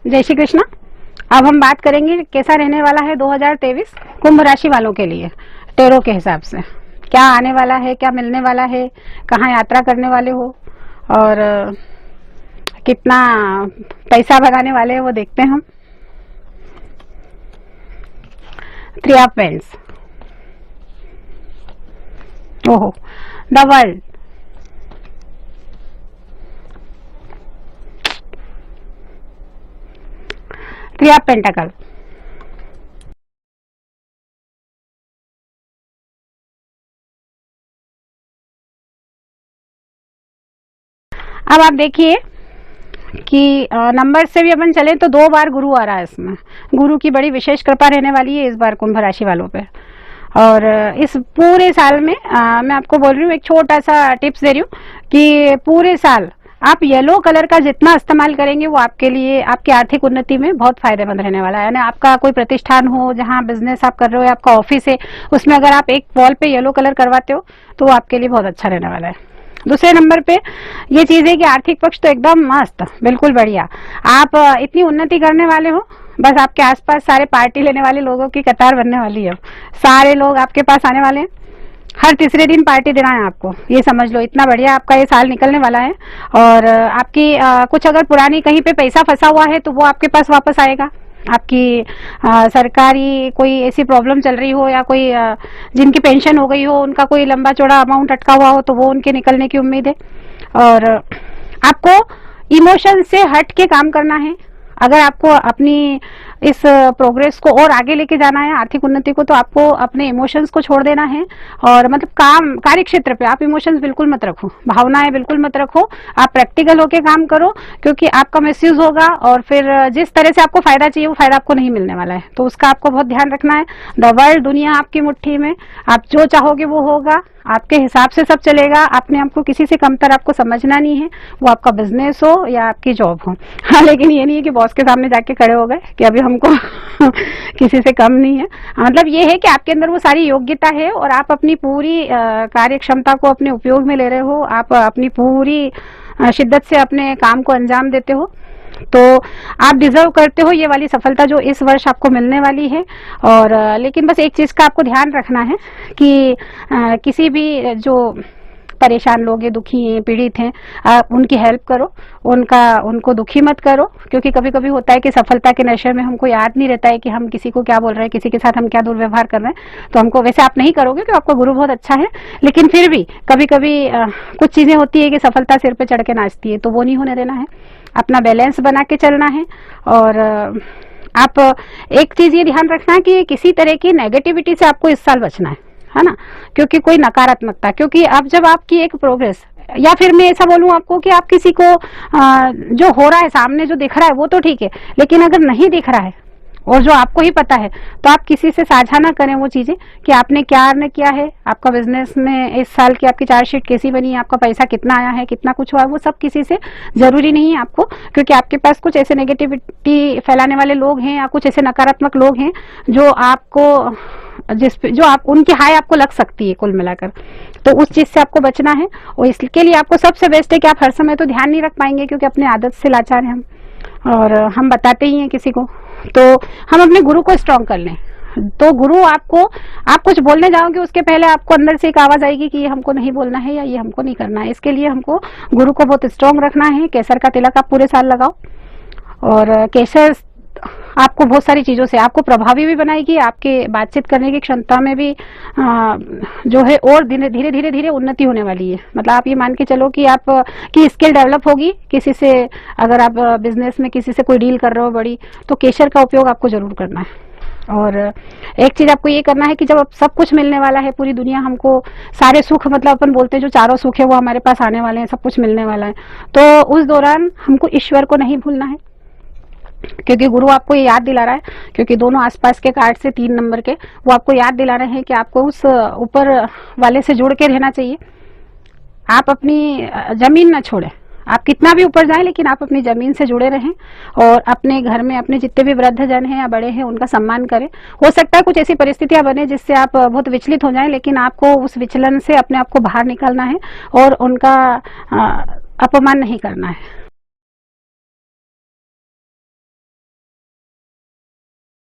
जय श्री कृष्ण। अब हम बात करेंगे कैसा रहने वाला है 2023 कुंभ राशि वालों के लिए टेरो के हिसाब से। क्या आने वाला है, क्या मिलने वाला है, कहाँ यात्रा करने वाले हो और कितना पैसा भगाने वाले हैं वो देखते हैं हम। 3 ऑफ पेंट्स, ओहो, द वर्ल्ड, थ्री ऑफ पेंटाकल, अब आप देखिए कि नंबर से भी अपन चले तो 2 बार गुरु आ रहा है इसमें। गुरु की बड़ी विशेष कृपा रहने वाली है इस बार कुंभ राशि वालों पे। और इस पूरे साल में मैं आपको बोल रही हूँ, एक छोटा सा टिप्स दे रही हूँ कि पूरे साल आप येलो कलर का जितना इस्तेमाल करेंगे वो आपके लिए, आपकी आर्थिक उन्नति में बहुत फायदेमंद रहने वाला है। यानी आपका कोई प्रतिष्ठान हो, जहाँ बिजनेस आप कर रहे हो या आपका ऑफिस है, उसमें अगर आप एक वॉल पे येलो कलर करवाते हो तो वो आपके लिए बहुत अच्छा रहने वाला है। दूसरे नंबर पे ये चीज है कि आर्थिक पक्ष तो एकदम मस्त, बिल्कुल बढ़िया। आप इतनी उन्नति करने वाले हो, बस आपके आसपास सारे पार्टी लेने वाले लोगों की कतार बनने वाली है। सारे लोग आपके पास आने वाले हैं, हर तीसरे दिन पार्टी देना है आपको, ये समझ लो। इतना बढ़िया आपका ये साल निकलने वाला है। और आपकी कुछ अगर पुरानी कहीं पे पैसा फंसा हुआ है तो वो आपके पास वापस आएगा। आपकी सरकारी कोई ऐसी प्रॉब्लम चल रही हो या कोई जिनकी पेंशन हो गई हो, उनका कोई लंबा चौड़ा अमाउंट अटका हुआ हो तो वो उनके निकलने की उम्मीद है। और आपको इमोशन से हट के काम करना है। अगर आपको अपनी इस प्रोग्रेस को और आगे लेके जाना है, आर्थिक उन्नति को, तो आपको अपने इमोशंस को छोड़ देना है। और मतलब काम कार्य क्षेत्र पे आप इमोशंस बिल्कुल मत रखो, भावनाएं बिल्कुल मत रखो। आप प्रैक्टिकल होके काम करो, क्योंकि आपका मिसयूज होगा और फिर जिस तरह से आपको फायदा चाहिए वो फायदा आपको नहीं मिलने वाला है। तो उसका आपको बहुत ध्यान रखना है। द वर्ल्ड, दुनिया आपकी मुट्ठी में, आप जो चाहोगे वो होगा, आपके हिसाब से सब चलेगा। अपने आपको किसी से कमतर आपको समझना नहीं है, वो आपका बिजनेस हो या आपकी जॉब हो। हाँ, लेकिन ये नहीं है कि बॉस के सामने जाके खड़े हो गए कि अभी हमको किसी से कम नहीं है। मतलब ये है कि आपके अंदर वो सारी योग्यता है और आप अपनी पूरी कार्य क्षमता को अपने उपयोग में ले रहे हो। आप अपनी पूरी शिद्दत से अपने काम को अंजाम देते हो, तो आप डिजर्व करते हो ये वाली सफलता जो इस वर्ष आपको मिलने वाली है। और लेकिन बस एक चीज का आपको ध्यान रखना है कि किसी भी जो परेशान लोग हैं, दुखी हैं, पीड़ित हैं, आप उनकी हेल्प करो, उनको दुखी मत करो। क्योंकि कभी कभी होता है कि सफलता के नशे में हमको याद नहीं रहता है कि हम किसी को क्या बोल रहे हैं, किसी के साथ हम क्या दुर्व्यवहार कर रहे हैं। तो हमको, वैसे आप नहीं करोगे क्योंकि आपका गुरु बहुत अच्छा है, लेकिन फिर भी कभी कभी कुछ चीजें होती है कि सफलता सिर पे चढ़ के नाचती है, तो वो नहीं होने देना है। अपना बैलेंस बना के चलना है। और आप एक चीज ये ध्यान रखना है कि किसी तरह की नेगेटिविटी से आपको इस साल बचना है ना। क्योंकि कोई नकारात्मकता, क्योंकि अब जब आपकी एक प्रोग्रेस, या फिर मैं ऐसा बोलूं आपको कि आप किसी को जो हो रहा है सामने, जो दिख रहा है वो तो ठीक है, लेकिन अगर नहीं दिख रहा है और जो आपको ही पता है, तो आप किसी से साझा ना करें वो चीजें कि आपने क्या अर्न किया है, आपका बिजनेस में इस साल की आपकी चार्जशीट कैसी बनी है, आपका पैसा कितना आया है, कितना कुछ हुआ है, वो सब किसी से जरूरी नहीं है आपको। क्योंकि आपके पास कुछ ऐसे नेगेटिविटी फैलाने वाले लोग हैं या कुछ ऐसे नकारात्मक लोग हैं जो आपको, जो आप उनकी हाय आपको लग सकती है कुल मिलाकर। तो उस चीज से आपको बचना है। और इसके लिए आपको सबसे बेस्ट है कि आप हर समय तो ध्यान नहीं रख पाएंगे, क्योंकि अपनी आदत से लाचार हैं हम, और हम बताते ही हैं किसी को। तो हम अपने गुरु को स्ट्रॉन्ग कर लें। तो गुरु आपको, आप कुछ बोलने जाओगे उसके पहले आपको अंदर से एक आवाज आएगी कि ये हमको नहीं बोलना है या ये हमको नहीं करना है। इसके लिए हमको गुरु को बहुत स्ट्रॉन्ग रखना है। केसर का तिलक आप पूरे साल लगाओ, और केसर आपको बहुत सारी चीजों से आपको प्रभावी भी बनाएगी, आपके बातचीत करने की क्षमता में भी जो है और धीरे धीरे धीरे उन्नति होने वाली है। मतलब आप ये मान के चलो कि आप की स्किल डेवलप होगी। किसी से अगर आप बिजनेस में किसी से कोई डील कर रहे हो बड़ी, तो केसर का उपयोग आपको जरूर करना है। और एक चीज आपको ये करना है कि जब सब कुछ मिलने वाला है, पूरी दुनिया हमको सारे सुख, मतलब अपन बोलते हैं जो चारों सुख है वो हमारे पास आने वाले हैं, सब कुछ मिलने वाला है, तो उस दौरान हमको ईश्वर को नहीं भूलना है। क्योंकि गुरु आपको ये याद दिला रहा है, क्योंकि दोनों आसपास के कार्ड से 3 नंबर के, वो आपको याद दिला रहे हैं कि आपको उस ऊपर वाले से जुड़ के रहना चाहिए। आप अपनी जमीन ना छोड़े, आप कितना भी ऊपर जाएं लेकिन आप अपनी जमीन से जुड़े रहें। और अपने घर में अपने जितने भी वृद्ध जन हैं या बड़े हैं उनका सम्मान करें। हो सकता है कुछ ऐसी परिस्थितियां बने जिससे आप बहुत विचलित हो जाएं, लेकिन आपको उस विचलन से अपने आप को बाहर निकालना है और उनका अपमान नहीं करना है।